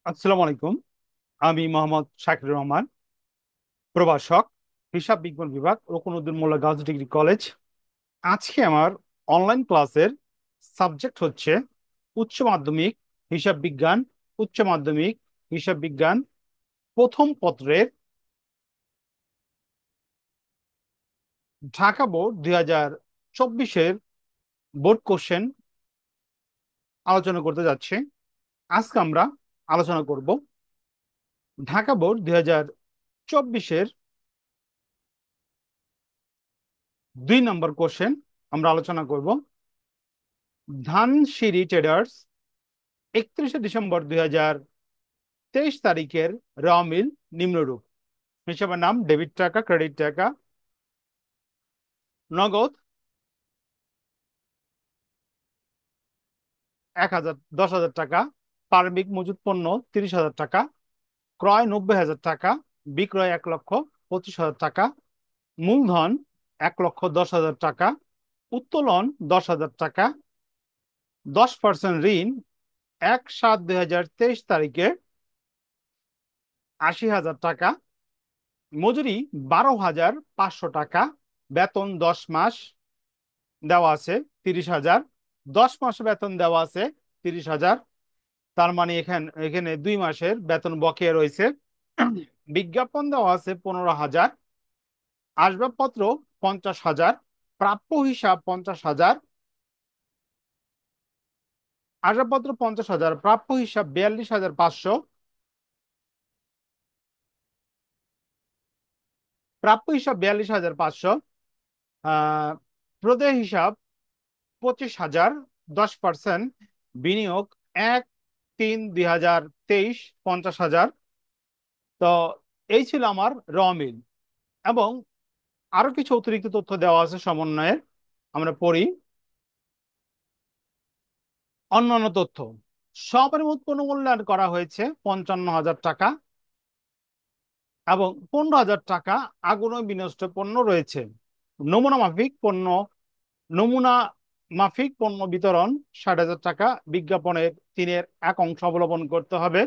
আসসালামু আলাইকুম। আমি মোহাম্মদ শাকির রহমান, প্রভাষক, হিসাব বিজ্ঞান বিভাগ, রকুনুদ্দিন মোল্লা গার্লস ডিগ্রি কলেজ। আজকে আমার অনলাইন ক্লাসের সাবজেক্ট হচ্ছে উচ্চ মাধ্যমিক হিসাব বিজ্ঞান। উচ্চ মাধ্যমিক হিসাব বিজ্ঞান প্রথম পত্রের ঢাকা বোর্ড 2024-এর বোর্ড কোশ্চেন আলোচনা করতে যাচ্ছে। আজকে আমরা আলোচনা করব ঢাকা বোর্ড 2024-এর 2 নম্বর কোশ্চেন। আমরা আলোচনা করব ধানসিঁড়ি ট্রেডার্স 31শে ডিসেম্বর 2023 তারিখের র মিল নিম্নরূপ। হিসাবের নাম: ডেবিট টাকা, ক্রেডিট টাকা, নগদ 10,000 টাকা, পারমিক মজুত পণ্য 30,000 টাকা, ক্রয় 90,000 টাকা, বিক্রয় 1,25,000 টাকা, মূলধন 1,10,000 টাকা, উত্তোলন 10,000 টাকা, 10% ঋণ 1/7/2023 তারিখে 80,000 টাকা, মজুরি 12,500 টাকা, বেতন 10 মাস দেওয়া আছে 30,000, 10 মাস বেতন দেওয়া আছে 30,000। তার মানে এখানে এখানে 2 মাসের বেতন বকেয়া রয়েছে। বিজ্ঞাপন দেওয়া আছে 15,000, আসবাবপত্র 50,000, প্রাপ্য হিসাব 50,000, আসবাবপত্র 50,000, প্রাপ্য হিসাব 42,500, প্রাপ্য হিসাব 42,500, আহ প্রদেয় হিসাব 25,000, 10%, বিনিয়োগ 1/3/2023 50,000। তো এই ছিল আমার র মিল, এবং আরো কিছু অতিরিক্ত তথ্য দেওয়া আছে সমন্বয়ের। আমরা পড়ি অন্যান্য তথ্য। সপরিমাণ উৎপন্ন মূল্যায়ন করা হয়েছে 55,000 টাকা, এবং 15,000 টাকা আগুন ও বিনষ্ট পণ্য রয়েছে। নমুনা মাফিক পণ্য নমুনা মাফিক পণ্য বিতরণ 60,000 টাকা, বিজ্ঞাপনের 1/3 অবলম্বন করতে হবে।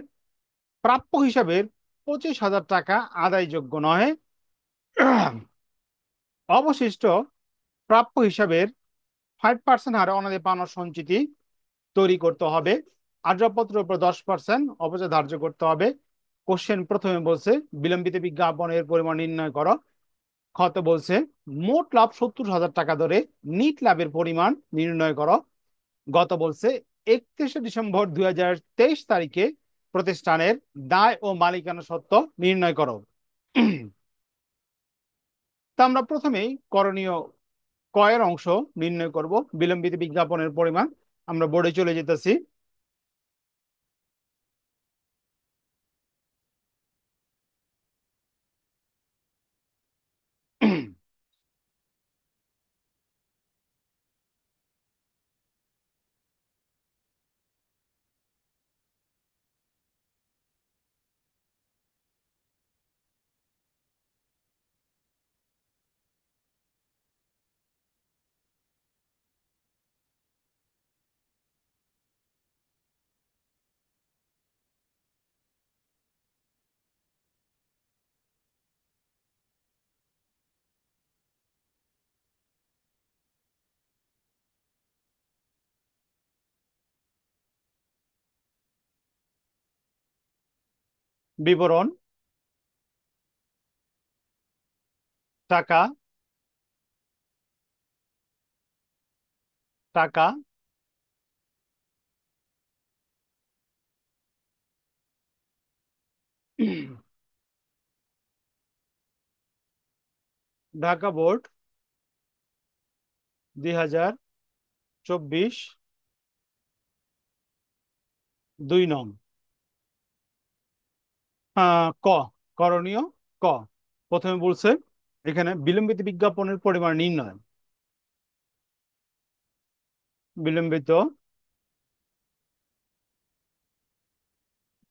প্রাপ্য হিসাবের 25,000 টাকা আদায়যোগ্য নয়। অবশিষ্ট প্রাপ্য হিসাবের 5% হারে অনাদায়ী পাওনা সঞ্চিতি তৈরি করতে হবে। আসবাবপত্রের উপর 10% অবচয় ধার্য করতে হবে। কোশ্চেন প্রথমে বলছে বিলম্বিত বিজ্ঞাপনের পরিমাণ নির্ণয় করো। খতে বলছে মোট লাভ 70,000 টাকা ধরে নিট লাভের পরিমাণ নির্ণয় করো। গত বলছে 31শে ডিসেম্বর 2023 তারিখে প্রতিষ্ঠানের দায় ও মালিকানা সত্ত্ব নির্ণয় করো। তা আমরা প্রথমেই করণীয় কয়ের অংশ নির্ণয় করব, বিলম্বিত বিজ্ঞাপনের পরিমাণ। আমরা বোর্ডে চলে যেতেছি। বিবরণ: টাকা, টাকা, ঢাকা বোর্ড 2024 2 নং। ক, করণীয় ক। প্রথমে বলছে এখানে বিলম্বিত বিজ্ঞাপনের পরিমাণ নির্ণয়। বিলম্বিত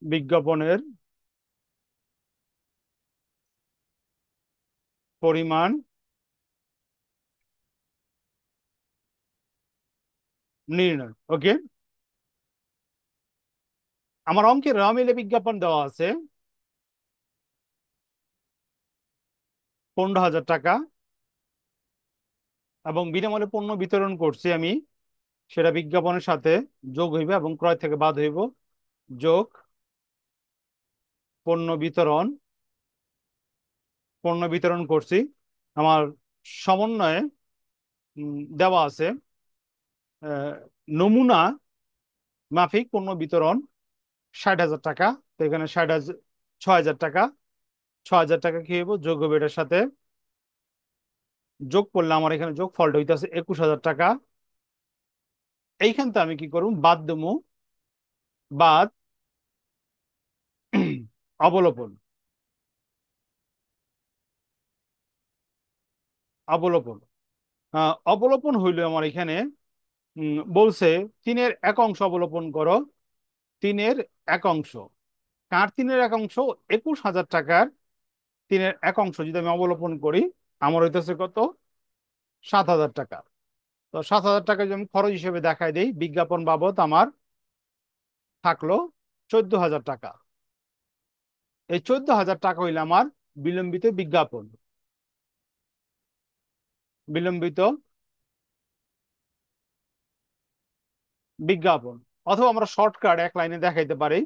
বিজ্ঞাপনের পরিমাণ নির্ণয়। ওকে, আমার অঙ্কের মিলে বিজ্ঞাপন দেওয়া আছে 15,000 টাকা, এবং বিনামূল্যে পণ্য বিতরণ করছি আমি, সেটা বিজ্ঞাপনের সাথে যোগ হইবে এবং ক্রয় থেকে বাদ হইব। যোগ পণ্য বিতরণ, পণ্য বিতরণ করছি। আমার সমন্বয়ে দেওয়া আছে নমুনা মাফিক পণ্য বিতরণ 60,000 টাকা। তো এখানে 60,000, 6,000 টাকা, 6,000 টাকা কি হইব, যোগ হবে এটার সাথে। যোগ করলে আমার এখানে যোগ ফলটা হইতেছে 21,000 টাকা। এইখান থেকে আমি কি করব, বাদ দেবো, বাদ অবলোপন, অবলোপন। অবলোপন হইলো আমার এখানে বলছে 3/1 অবলোপন করো। 3/1, কার 3/1? 21,000 টাকার 3/1 যদি আমি অবলোপন করি, আমার হইতেছে কত, 7,000 টাকা। তো 7,000 টাকা যদি আমি খরচ হিসেবে দেখাই দিই, বিজ্ঞাপন বাবদ আমার থাকলো 14,000 টাকা। এই 14,000 টাকা হইলে আমার বিলম্বিত বিজ্ঞাপন, বিলম্বিত বিজ্ঞাপন। অথবা আমরা শর্টকাট এক লাইনে দেখাইতে পারি,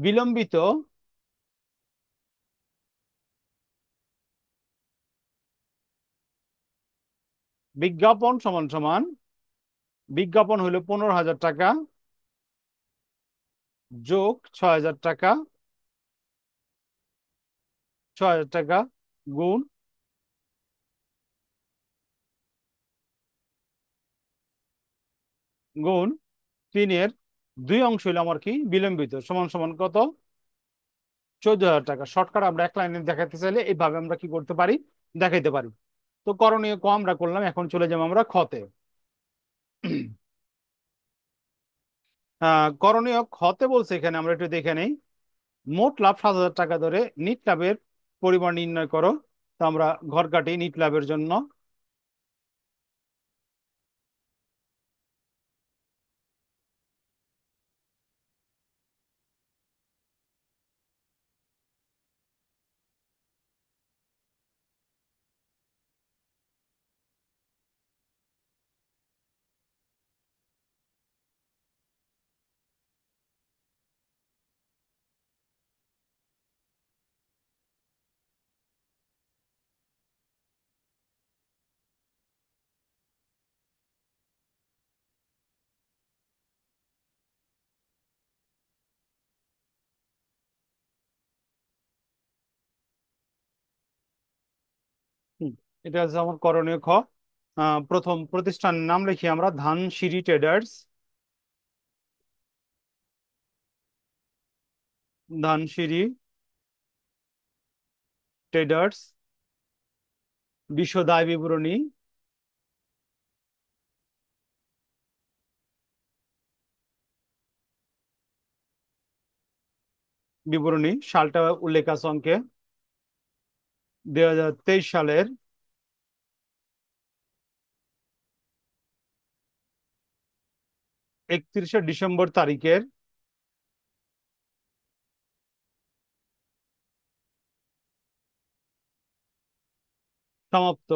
বিলম্বিত বিজ্ঞাপন সমান সমান, বিজ্ঞাপন হইলো 15,000 টাকা যোগ 6,000 টাকা, 6,000 টাকা গুণ গুণ 3/2 হইলো আমার কি, বিলম্বিত, সমান সমান কত, 14,000 টাকা। শর্টকাট আমরা এক লাইনে দেখাতে চাইলে এইভাবে আমরা কি করতে পারি, দেখাইতে পারি। তো করণীয় ক আমরা করলাম, এখন চলে যাবো আমরা খতে। করণীয় খতে বলছে এখানে, আমরা একটু দেখে নেই। মোট লাভ 7,000 টাকা ধরে নিট লাভের পরিমাণ নির্ণয় করো। তো আমরা ঘর কাটি নিট লাভের জন্য। হুম, এটা হচ্ছে আমার করণীয় খ। প্রথম প্রতিষ্ঠানের নাম লিখি আমরা ধানসিঁড়ি ট্রেডার্স, ধানসিঁড়ি ট্রেডার্স। বিশদ আয় বিবরণী, বিবরণী সালটা উল্লেখ আছে অঙ্কে, 2023 সালের 31শে ডিসেম্বর তারিখের সমাপ্ত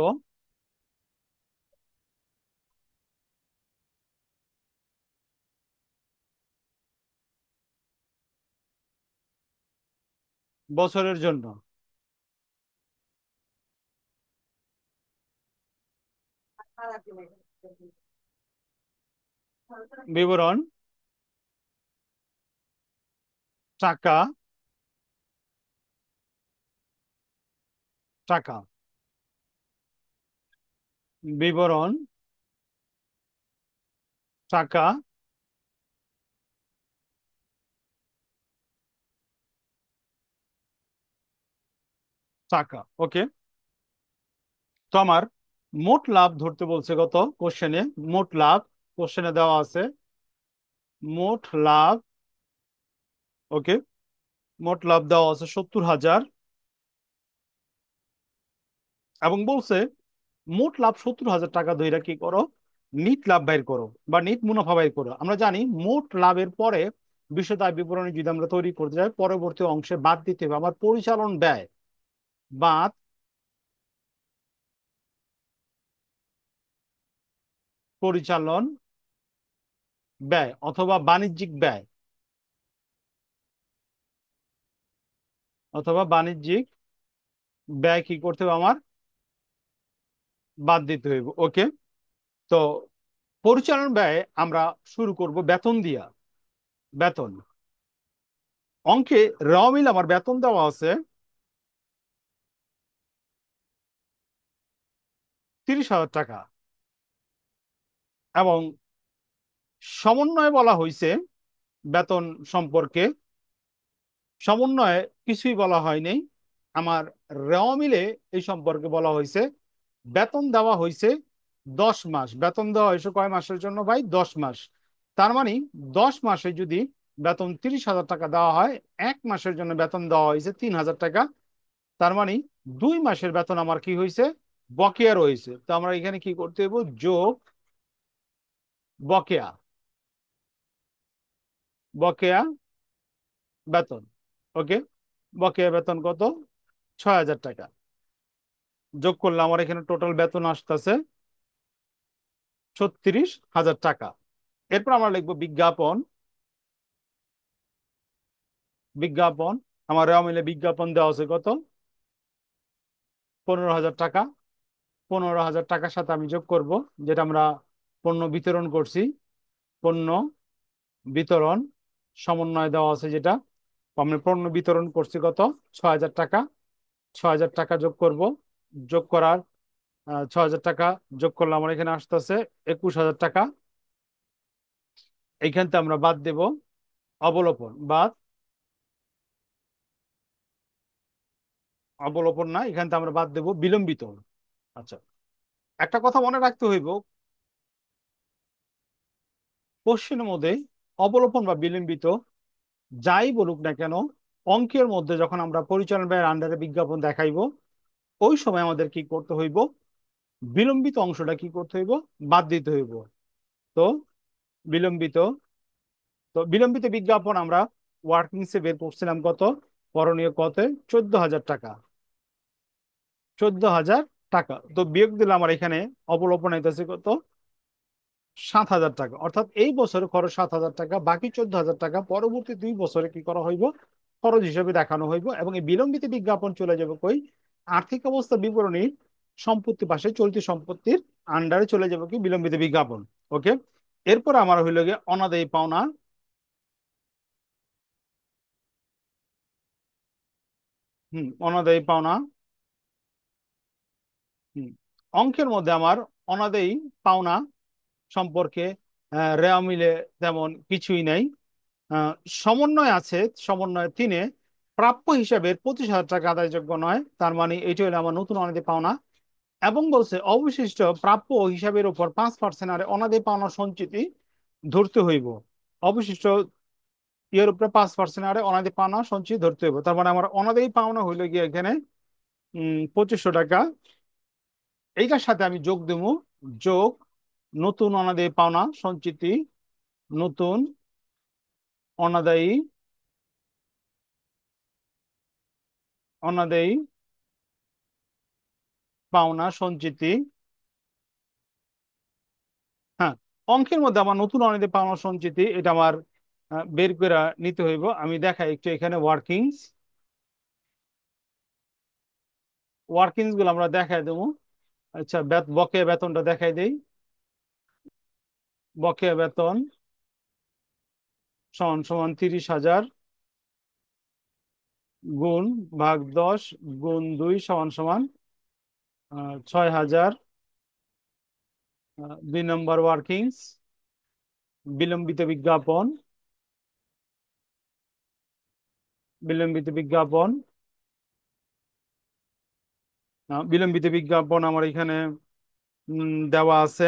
বছরের জন্য বিবরণ, টাকা, টাকা, বিবরণ, টাকা, টাকা। ওকে। তো আমার মোট লাভ ধরতে বলছে কত কোশ্চেনে, মোট লাভ কোশ্চেনে দেওয়া আছে মোট লাভ। ওকে, মোট লাভ দেওয়া আছে 70,000, এবং বলছে মোট লাভ 70,000 টাকা ধইরা কি করো, নিট লাভ বাইর করো বা নিট মুনাফা বাইর করো। আমরা জানি মোট লাভের পরে বিশদ আয় বিবরণী যদি আমরা তৈরি করতে যাই, পরবর্তী অংশে বাদ দিতে হবে আমার পরিচালন ব্যয়, বাদ পরিচালন ব্যয় অথবা বাণিজ্যিক ব্যয়, অথবা বাণিজ্যিক ব্যয় কি করতে হবে আমার বাদ দিতে হইব। ওকে, তো পরিচালন ব্যয় আমরা শুরু করব বেতন দিয়া। বেতন অঙ্কে র মিল আমার বেতন দেওয়া আছে 30,000 টাকা, এবং সমন্বয়ে বলা হয়েছে বেতন সম্পর্কে, সমন্বয়ে কিছুই বলা হয়নি আমার। র মিলে এই সম্পর্কে বলা হয়েছে বেতন দেওয়া হয়েছে 10 মাস। বেতন দেওয়া হয়েছে কয় মাসের জন্য ভাই? 10 মাস। তার মানে 10 মাসে যদি বেতন 30,000 টাকা দেওয়া হয়, 1 মাসের জন্য বেতন দেওয়া হয়েছে 3,000 টাকা। তার মানে 2 মাসের বেতন আমার কি হয়েছে? বকেয়া রয়েছে। তো আমরা এখানে কি করতে হবে? যোগ বকেয়া, বকেয়া বেতন। ওকে, বকেয়া বেতন কত? 6,000 টাকা। যোগ করলে আমার এখানে টোটাল বেতন আসতেছে 36,000 টাকা। এরপর আমরা লিখবো বিজ্ঞাপন। বিজ্ঞাপন আমার রেওয়া মিলে বিজ্ঞাপন দেওয়া আছে কত? 15,000 টাকা। 15,000 টাকার সাথে আমি যোগ করব যেটা আমরা পণ্য বিতরণ করছি, পণ্য বিতরণ সমন্বয় দেওয়া আছে যেটা, আমি পণ্য বিতরণ করছি কত? 6,000 টাকা। 6,000 টাকা যোগ করব, যোগ করার 6,000 টাকা যোগ করলে আমার এখানে আসতেছে 21,000 টাকা। এইখান থেকে আমরা বাদ দেব অবলোপন, বাদ অবলোপন না, এখান থেকে আমরা বাদ দেব বিলম্বিত। আচ্ছা, একটা কথা মনে রাখতে হইব, কোশ্চেনের মধ্যে অবলোপন বা বিলম্বিত যাই বলুক না কেন, অঙ্কের মধ্যে যখন আমরা পরিচালন ব্যয়ের আন্ডারে বিজ্ঞাপন দেখাইবো, ওই সময় আমাদের কি করতে হইব? বিলম্বিত অংশটা কি করতে হইব? বাদ দিতে হইব। তো বিলম্বিত, তো বিলম্বিত বিজ্ঞাপন আমরা ওয়ার্কিংসে বের করছিলাম কত? করণীয় কত? 14,000 টাকা। 14,000 টাকা, তো বিয়োগ দিলে আমার এখানে অবলোপন হইতেছে কত? 7,000 টাকা। অর্থাৎ এই বছরে খরচ 7,000 টাকা, বাকি 14,000 টাকা পরবর্তী 2 বছরে কি করা হইব? খরচ হিসেবে দেখানো হইব। এবং এই বিলম্বিত বিজ্ঞাপন চলে যাবে কই? আর্থিক অবস্থা বিবরণী সম্পত্তি পাশে চলতি সম্পত্তির আন্ডারে চলে যাবে কি বিলম্বিত বিজ্ঞাপন। ওকে, এরপর আমার হইল গিয়ে অনাদায়ী পাওনা। অনাদায়ী পাওনা। হুম, অঙ্কের মধ্যে আমার অনাদায়ী পাওনা সম্পর্কে রেওয়া মিলে তেমন কিছুই নাই। আহ, সমন্বয় আছে, সমন্বয় 3-এ প্রাপ্য হিসাবে 25,000 টাকা আদায়যোগ্য নয়। তার মানে এটি হলো আমার নতুন অনাদায়ী পাওনা। এবং বলছে অবশিষ্ট প্রাপ্য হিসাবের উপর 5% হারে অনাদায়ী পাওনা সঞ্চিতি ধরতে হইব। অবশিষ্ট ইয়ের উপরে 5% হারে অনাদায়ী পাওনা সঞ্চিতি ধরতে হইব। তার মানে আমার অনাদায়ী পাওনা হইলো গিয়ে এখানে 2,500 টাকা। এইটার সাথে আমি যোগ দেবো, যোগ নতুন অনাদায়ী পাওনা সঞ্চিতি, নতুন অনাদায়ী অনাদায়ী পাওনা সঞ্চিতি। হ্যাঁ, অঙ্কের মধ্যে আমার নতুন অনাদায়ী পাওনা সঞ্চিতি এটা আমার বের করে নিতে হইব। আমি দেখাই একটু এখানে ওয়ার্কিংস, ওয়ার্কিংস গুলো আমরা দেখাই দেবো। আচ্ছা, বকেয়া বেতনটা দেখাই দেই। বকেয়া বেতন সমান সমান 30,000 গুণ ভাগ 10 গুণ 2 সমান সমান 6,000। 2 নম্বর ওয়ার্কিংস বিলম্বিত বিজ্ঞাপন, বিলম্বিত বিজ্ঞাপন বিলম্বিত বিজ্ঞাপন আমার এখানে দেওয়া আছে,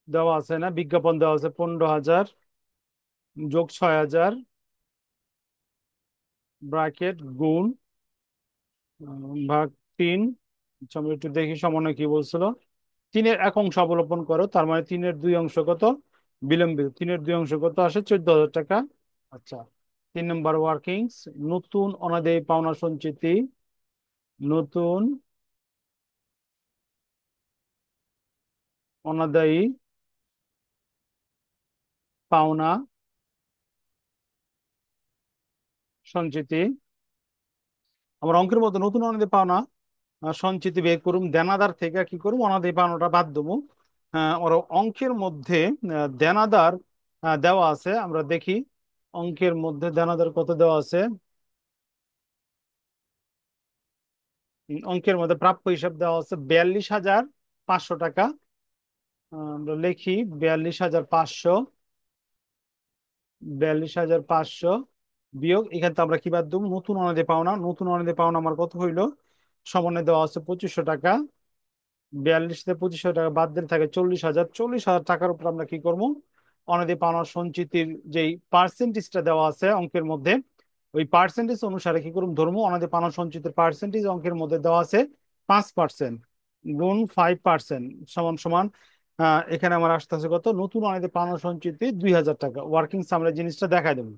দেওয়া আছে না, বিজ্ঞাপন দেওয়া আছে 15,000 যোগ 6,000 ব্র্যাকেট গুণ ভাগ 3। আচ্ছা, আমি একটু দেখি সমন্বয় কি বলছিল। 3-এর 1 অংশ অবলোপন করো, তার মানে 3-এর 2 অংশ কত? বিলম্বিত, 3/2 কত আসে? 14,000 টাকা। আচ্ছা, 3 নম্বর ওয়ার্কিংস, নতুন অনাদায়ী পাওনা সঞ্চিতি, নতুন অনাদায়ী পাওনা সঞ্চিতি। আমরা অঙ্কের মধ্যে নতুন অনাদায়ী পাওনা সঞ্চিতি বের করুম, দেনাদার থেকে কি করুম, অনাদায়ী পাওনাটা বাদ দেবো। ওর অঙ্কের মধ্যে দেনাদার দেওয়া আছে, আমরা দেখি অঙ্কের মধ্যে দেনাদার কত দেওয়া আছে। অঙ্কের মধ্যে প্রাপ্য হিসাব দেওয়া আছে 42,500 টাকা। আমরা লিখি 42,500, 42,500 বিয়োগ, এখান থেকে আমরা কি বাদ দেবো, নতুন অনাদায়ী পাওনা। নতুন অনাদায়ী পাওনা আমার কত হইলো, সমানে দেওয়া আছে 2500 টাকা। 42 থেকে 2500 টাকা বাদ দিলে থাকে 40,000। 40,000 টাকার উপর আমরা কি করবো, অনাদায়ী পাওনা সঞ্চিতির যেই পার্সেন্টেজটা দেওয়া আছে অঙ্কের মধ্যে, ওই পার্সেন্টেজ অনুসারে কি করবো ধর্ম, অনাদায়ী পাওনা সঞ্চিতির পার্সেন্টেজ অঙ্কের মধ্যে দেওয়া আছে 5%, গুণ 5% সমান সমান এখানে আমার আসতেছে কত, নতুন অনাদায়ী পাওনা সঞ্চিতি 2,000 টাকা। ওয়ার্কিং সামনে জিনিসটা দেখাই দেবো।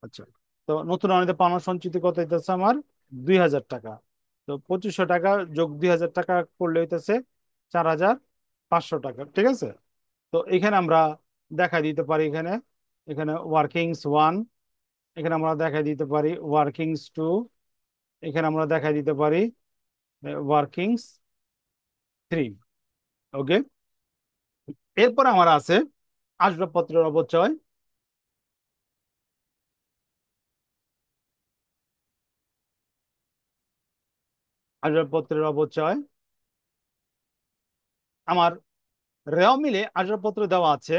আচ্ছা, তো নতুন অনাদায়ী পাওনা সঞ্চিতি কত হইতেছে আমার, 2,000 টাকা। তো 2500 টাকা যোগ 2,000 টাকা করলে হইতেছে 4,500 টাকা, ঠিক আছে। তো এখানে আমরা দেখা দিতে পারি, এখানে এখানে ওয়ার্কিংস ওয়ান, এখানে আমরা দেখা দিতে পারি ওয়ার্কিংস টু, এখানে আমরা দেখা দিতে পারি ওয়ার্কিংস থ্রি। ওকে, এরপর আমার আছে আসবাবপত্রের অপচয়। আসবাবপত্রের অপচয় আমার রেওয়া মিলে আসবাবপত্র দেওয়া আছে।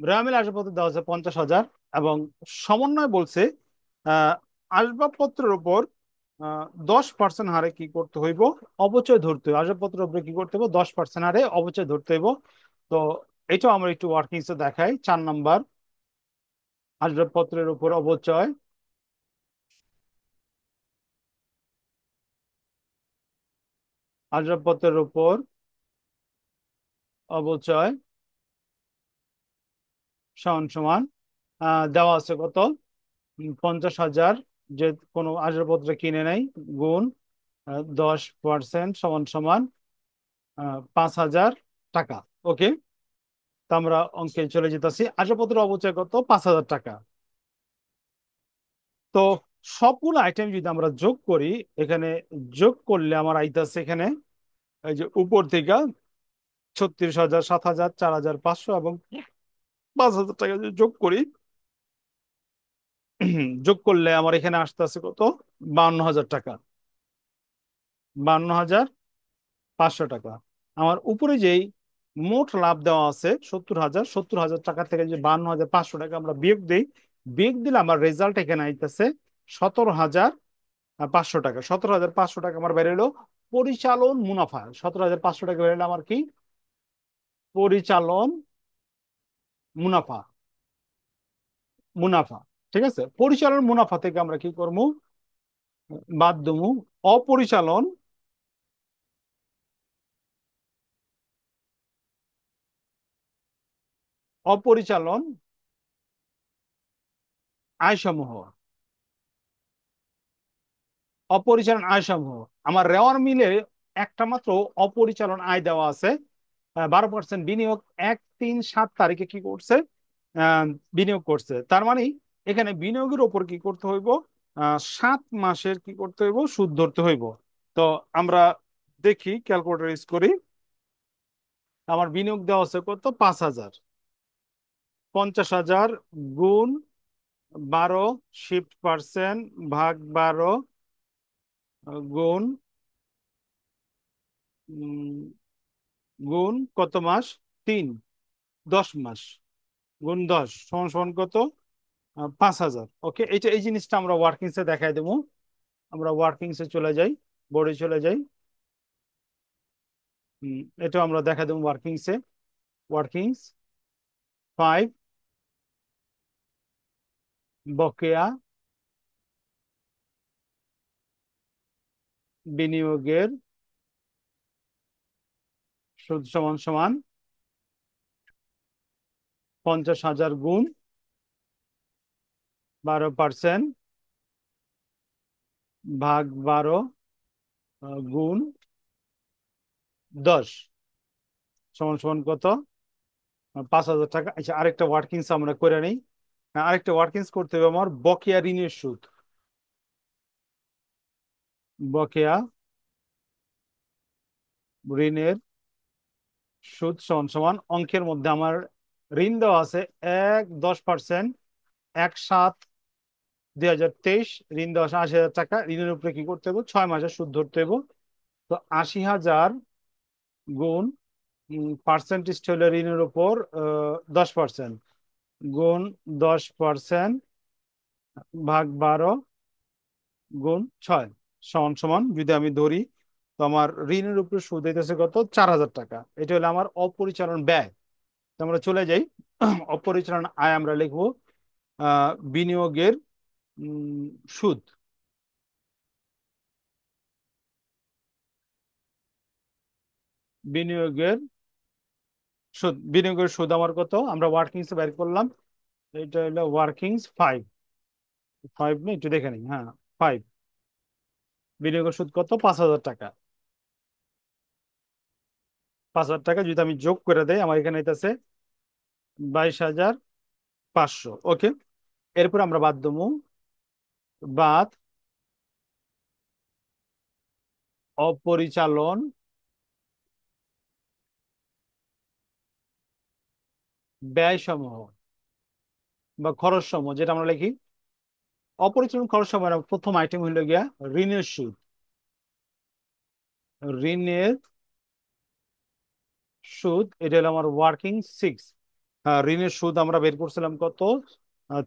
রেওয়া আসবাবপত্র দেওয়া আছে 50,000, এবং সমন্বয় বলছে আহ আসবাবপত্রের উপর 10% হারে কি করতে হইব, অবচয় ধরতে হইব। আসবাবপত্রের উপরে কি করতে হইব, 10% হারে অবচয় ধরতে হইব। তো এটাও আমরা একটু ওয়ার্কিংস দেখাই। 4 নম্বর, আসবাবপত্রের উপর অবচয়, আসবাবপত্রের উপর অবচয় সমান সমান দেওয়া আছে কত, 50,000, যে কোনো আসবাবপত্র কিনে নেই, গুণ 10% সমান সমান 5,000 টাকা। ওকে, তো আমরা অঙ্কে চলে যেতেছি। আসবাবপত্রের অবচয় কত, 5,000 টাকা। তো সবগুলো আইটেম যদি আমরা যোগ করি, এখানে যোগ করলে আমার আইতাছে এখানে এই যে উপর থেকে 36,000, 7,000, 4,500 এবং 5,000 টাকা যদি যোগ করি, যোগ করলে আমার এখানে আসতেছে কত, 52,000 টাকা। 52,500 টাকা। আমার উপরে যেই মোট লাভ দেওয়া আছে 70,000, 70,000 টাকা থেকে যে 52,500 টাকা আমরা বিয়োগ দিই, বিয়োগ দিলে আমার রেজাল্ট এখানে আইতেছে 17,500 টাকা। 17,500 টাকা আমার বেরোলো পরিচালন মুনাফা। 17,500 টাকা বেরোলো আমার কি, পরিচালন মুনাফা। মুনাফা, ঠিক আছে। পরিচালন মুনাফা থেকে আমরা কি করবো, বাদ দেবো অপরিচালন, অপরিচালন আয়সমূহ। অপরিচালন আয় সমূহ আমার রেওয়ার মিলে একটা মাত্র অপরিচালন আয় দেওয়া আছে 12%। বিনিয়োগ 1-3-7 তারিখে কি করছে, আহ, বিনিয়োগ করছে। তার মানে এখানে বিনিয়োগের ওপর কি করতে হইব, 7 মাসের কি করতে হইব, সুদ ধরতে হইব। তো আমরা দেখি, ক্যালকুলেটর ইউজ করি। আমার বিনিয়োগ দেওয়া আছে কত, 5,000। 50,000 গুণ 12 শিফট পার্সেন্ট ভাগ 12 গুণ গুণ কত মাস, 3, 10 মাস, গুণ 10 সমান সমান কত, 5,000। ওকে, এইটা এই জিনিসটা আমরা ওয়ার্কিংসে দেখাই দেবো। আমরা ওয়ার্কিংসে চলে যাই, বোর্ডে চলে যাই। এটা আমরা দেখা দেবো ওয়ার্কিংসে। ওয়ার্কিংস 5, বকেয়া বিনিয়োগের সুদ সমান সমান 50,000 গুণ 12% ভাগ 12 গুণ 10 সমান সমান কত? 5,000 টাকা। আচ্ছা, আরেকটা ওয়ার্কিংস আমরা করে নিই। আরেকটা ওয়ার্কিংস করতে হবে আমার, বকেয়া ঋণের সুদ। বকেয়া ঋণের সুদ সমান সমান, অঙ্কের মধ্যে আমার ঋণ দেওয়া আছে 10%, 1/7/2023 ঋণ দেওয়া আছে 80,000 টাকা। ঋণের উপরে কি করতে হবে? 6 মাসের সুদ ধরতে হবে। তো 80,000 গুণ পার্সেন্টেজ হলো ঋণের উপর 10%, গুণ 10% ভাগ 12 গুণ 6 সমান সমান, যদি আমি ধরি, তো আমার ঋণের উপরে সুদ হইতেছে কত? 4,000 টাকা। এটা হলো আমার অপরিচালন ব্যয়। তো আমরা চলে যাই, অপরিচালন আয় আমরা লিখবো বিনিয়োগের উম, সুদ। বিনিয়োগের সুদ, বিনিয়োগের সুদ আমার কত? আমরা ওয়ার্কিংস বের করলাম। এটা হলো ওয়ার্কিংস 5, 5 না, একটু দেখে নিই। হ্যাঁ, 5। বিনিয়োগের সুদ কত? 5,000 টাকা। 5,000 টাকা যদি আমি যোগ করে দেই, আমার এখানে হইতেছে 22,500। ওকে, এরপর আমরা বাদ দেবো, বাদ অপরিচালন ব্যয় সমূহ বা খরচ সমূহ, যেটা আমরা লিখি অপরিচালন খরচ সমূহ। প্রথম আইটেম হইল গিয়া ঋণের সুদ। ঋণের সুদ, এটা হলো আমার ওয়ার্কিং 6। ঋণের সুদ আমরা বের করছিলাম কত?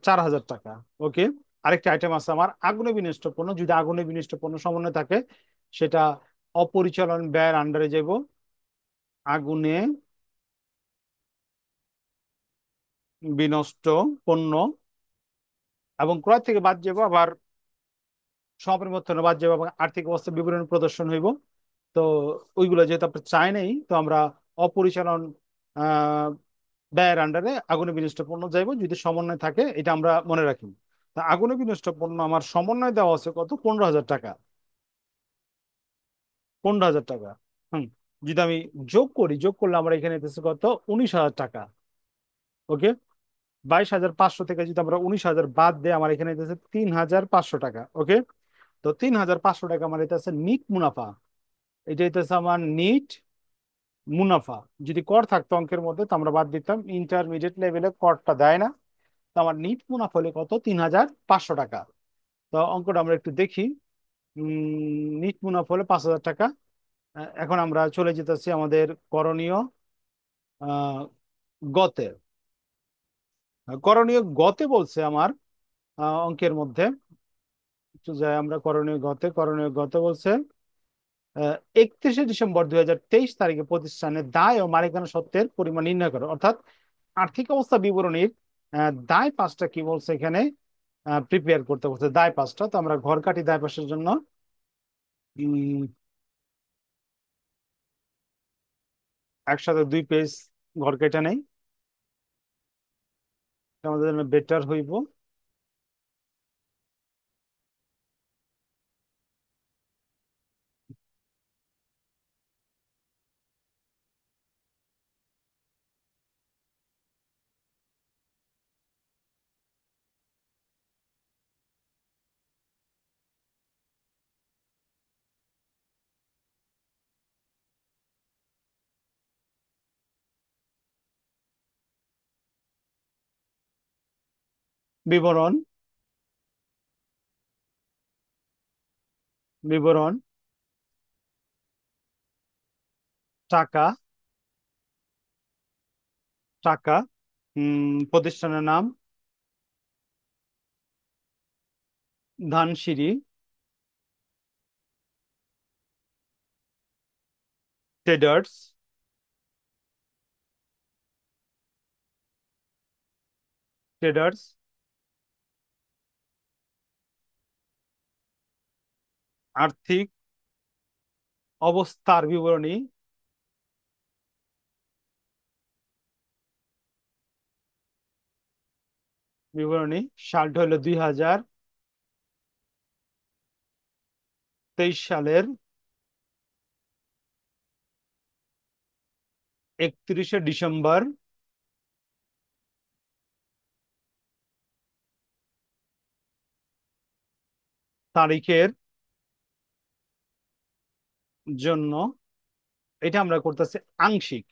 4,000 টাকা। ওকে, আরেকটা আইটেম আছে আমার, আগুনে বিনষ্ট পণ্য। যদি আগুনে বিনষ্ট পণ্য সমন্বয় থাকে, সেটা অপরিচালন ব্যয়ের আন্ডারে যাব। আগুনে বিনষ্ট পণ্য, এবং ক্রয় থেকে বাদ যাব, আবার সপরিবর্তনে বাদ যাব, এবং আর্থিক অবস্থা বিবরণ প্রদর্শন হইব। তো ওইগুলো যেহেতু আপনি চাই নাই, তো আমরা অপরিচালন আহ ব্যয়ের আন্ডারে আগুনে বিনষ্ট পণ্য যাইব, যদি সমন্বয় থাকে, এটা আমরা মনে রাখি। তা আগুনে বিনষ্ট পণ্য আমার সমন্বয় দেওয়া আছে কত? 15,000 টাকা। 15,000 টাকা। হুম, যদি আমি যোগ করি, যোগ করলে আমরা এখানে এসেছে কত? 19,000 টাকা। ওকে, 22,500 থেকে যদি আমরা 19,000 বাদ দেয়, আমার এখানে এসেছে 3,500 টাকা। ওকে, তো 3,500 টাকা আমার এটা আছে নিট মুনাফা। এটা হইতেছে আমার নিট মুনাফা। যদি কর থাকতো অঙ্কের মধ্যে, তো আমরা বাদ দিতাম, ইন্টারমিডিয়েট লেভেলে করটা দেয় না। তো আমার নিট মুনাফা হলে কত? 3,500 টাকা। তো অঙ্কটা আমরা একটু দেখি। নিট মুনাফা হলে 5,000 টাকা। এখন আমরা চলে যেতেছি আমাদের করণীয় আহ গতে। করণীয় গতে বলছে আমার অঙ্কের মধ্যে, একটু যাই আমরা করণীয় গতে। করণীয় গতে বলছে 31শে ডিসেম্বর 2023 তারিখে প্রতিষ্ঠানের দায় ও মালিকানা সত্ত্বের পরিমাণ নির্ণয় করো। অর্থাৎ আর্থিক অবস্থা বিবরণীর দায় পাঁচটা কি বলছে এখানে প্রিপেয়ার করতে বলছে। দায় পাঁচটা, তো আমরা ঘর কাটি দায় পাশের জন্য। উম, একসাথে 2 পেজ ঘর কেটে নেই, এটা আমাদের জন্য বেটার হইব। বিবরণ, বিবরণ, টাকা, টাকা, প্রতিষ্ঠানের নাম ধানসিঁড়ি ট্রেডার্স, ট্রেডার্স, আর্থিক অবস্থার বিবরণী, বিবরণী, সালটা হলো 2023 সালের 31শে ডিসেম্বর তারিখের জন্য এটা আমরা করতেছি আংশিক।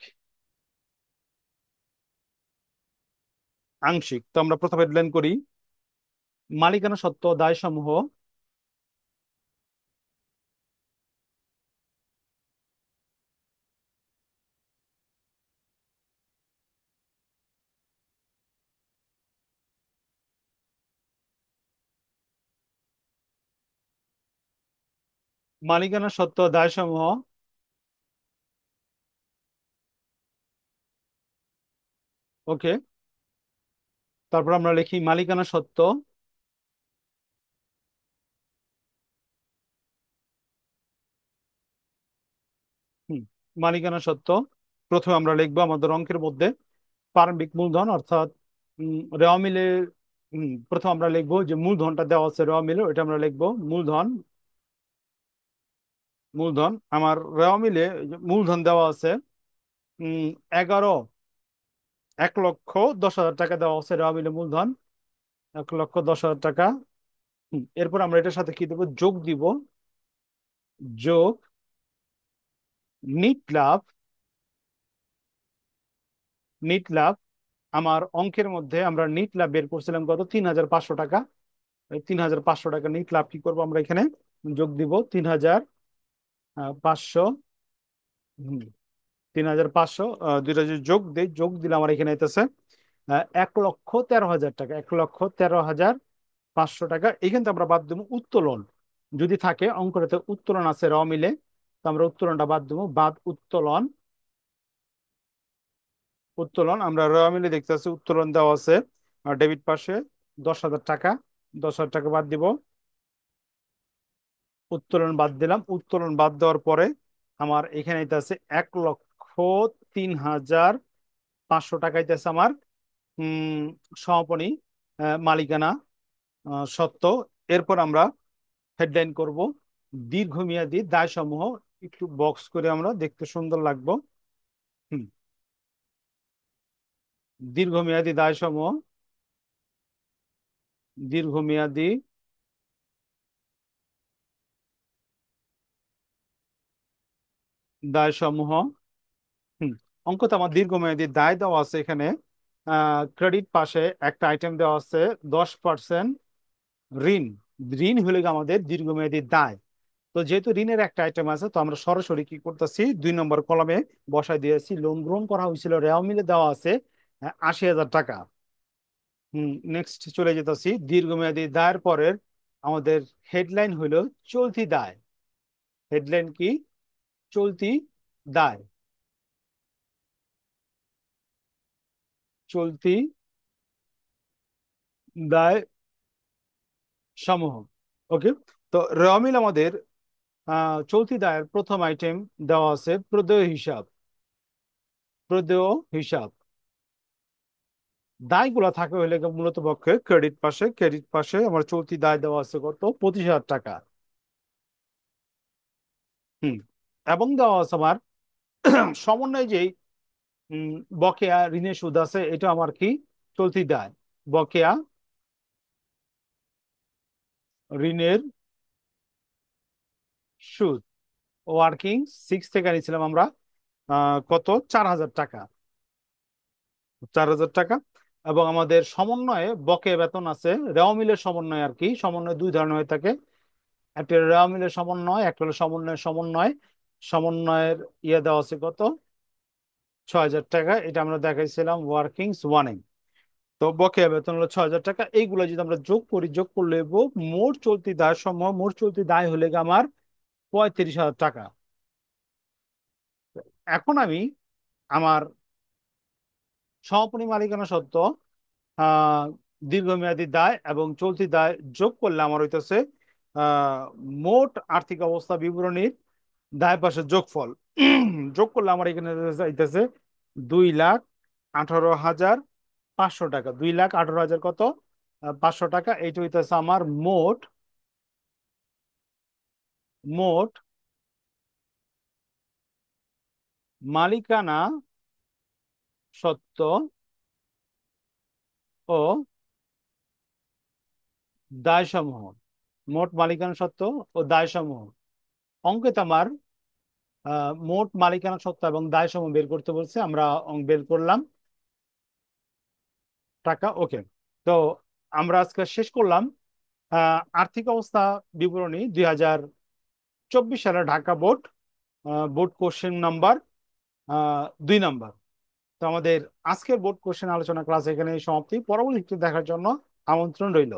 আংশিক, তো আমরা প্রথমে হেডলাইন করি, মালিকানা সত্ত্ব দায় সমূহ মালিকানা সত্ত্ব দায় সমূহ। ওকে, তারপর আমরা লিখি মালিকানা সত্ত্ব হুম, মালিকানা সত্ত্ব প্রথমে আমরা লিখবো আমাদের অঙ্কের মধ্যে প্রারম্ভিক মূলধন, অর্থাৎ রেওয়া মিলে প্রথম আমরা লিখবো যে মূলধনটা দেওয়া আছে রেওয়া মিলে, ওইটা আমরা লিখবো মূলধন। মূলধন আমার রেওয়া মিলে মূলধন দেওয়া আছে 11 1,10,000 টাকা দেওয়া আছে রেওয়া মিলে মূলধন, 1,10,000 টাকা। এরপর আমরা এটার সাথে কি দেবো, যোগ দিব, যোগ নিট লাভ। নিট লাভ আমার অঙ্কের মধ্যে আমরা নিট লাভ বের করছিলাম কত, 3,500 টাকা। এই 3,500 টাকা নিট লাভ কি করবো আমরা এখানে যোগ দিব 3,500। হম 3,500 দুইটা যদি যোগ দিই, যোগ দিলে আমার এখানে আইতেছে 1,13,000 টাকা, 1,13,500 টাকা। এখান থেকে আমরা বাদ দেবো উত্তোলন, যদি থাকে অঙ্কটাতে উত্তোলন আছে র মিলে, তো আমরা উত্তোলনটা বাদ দেবো, বাদ উত্তোলন। উত্তোলন আমরা র মিলে দেখতেছি উত্তোলন দেওয়া আছে ডেবিট পাশে 10,000 টাকা, 10,000 টাকা বাদ দিব। উত্তোলন বাদ দিলাম, উত্তোলন বাদ দেওয়ার পরে আমার এখানে আছে 1,03,500 টাকা আছে আমার সমাপনী মালিকানা সত্ত্ব। এরপর আমরা হেডলাইন করব দীর্ঘমেয়াদী দায় সমূহ, একটু বক্স করে আমরা দেখতে সুন্দর লাগবো। হুম, দীর্ঘমেয়াদী দায় সমূহ, দীর্ঘমেয়াদী দায় সমূহ। হুম, অঙ্ক তো আমার দীর্ঘমেয়াদী দায় দেওয়া আছে এখানে, ক্রেডিট পাশে একটা আইটেম দেওয়া আছে 10% ঋণ। ঋণ হলে গিয়ে আমাদের দীর্ঘমেয়াদী দায়। তো যেহেতু ঋণের একটা আইটেম আছে, তো আমরা সরাসরি কি করতেছি, 2 নম্বর কলমে বসাই দিয়েছি, লোন গ্রহণ করা হয়েছিল রেওয়া মিলে দেওয়া আছে 80,000 টাকা। নেক্সট চলে যেতেছি দীর্ঘমেয়াদী দায়ের পরের আমাদের হেডলাইন হইল চলতি দায়। হেডলাইন কি, চলতি দায়। চলতি দায় সমূহ। ওকে, তো রেওয়া মিল আমাদের চলতি দায়ের প্রথম আইটেম দেওয়া আছে প্রদেয় হিসাব। প্রদেয় হিসাব দায়গুলা থাকে হইলে গিয়ে মূলত পক্ষে ক্রেডিট পাশে, ক্রেডিট পাশে আমার চলতি দায় দেওয়া আছে কত, 25,000 টাকা। হুম, এবং দেওয়া আছে আমার সমন্বয় যেই উম, বকেয়া ঋণের সুদ আছে, এটা আমার কি চলতি দায়। বকেয়া ঋণের সুদ ওয়ার্কিং 6 থেকে নিয়েছিলাম আমরা কত, 4,000 টাকা। 4,000 টাকা। এবং আমাদের সমন্বয়ে বকেয়া বেতন আছে রেওয়া মিলের সমন্বয় আর কি, সমন্বয় দুই ধরনের হয়ে থাকে, একটা রেওয়া মিলের সমন্বয়, একটা হলো সমন্বয়। সমন্বয় সমন্বয়ের ইয়ে দেওয়া আছে কত, 6,000 টাকা। এটা আমরা দেখাইছিলাম ওয়ার্কিংস ওয়ানে। তো বকেয়া বেতন হলো 6,000 টাকা। এইগুলো যদি আমরা যোগ করি, যোগ করলে মোট চলতি দায় সমূহ, মোট চলতি দায় হলে গিয়ে আমার 35,000 টাকা। এখন আমি আমার সমাপনী মালিকানা সত্ত্ব আহ দীর্ঘমেয়াদী দায় এবং চলতি দায় যোগ করলে আমার হইতেছে আহ মোট আর্থিক অবস্থা বিবরণীর দায় পাশের যোগফল। যোগ করলে আমার এখানে যাইতেছে 2,18,500 টাকা। 2,18,000 কত, 500 টাকা। এইটা হইতেছে আমার মোট মোট মালিকানা সত্ত্ব ও দায়সমূহ। মোট মালিকানা সত্ত্ব ও দায়সমূহ অঙ্কিত আমার মোট মালিকানা সত্ত্ব এবং দায়সমূহ বের করতে বলছে, আমরা বের করলাম টাকা। ওকে। তো আমরা আজকে শেষ করলাম আর্থিক অবস্থা বিবরণী 2024 সালের Dhaka board, board question number 2 number. তো আমাদের আজকের বোর্ড কোশ্চেন আলোচনা ক্লাস এখানে সমাপ্তি। পরবর্তীতে দেখার জন্য আমন্ত্রণ রইল।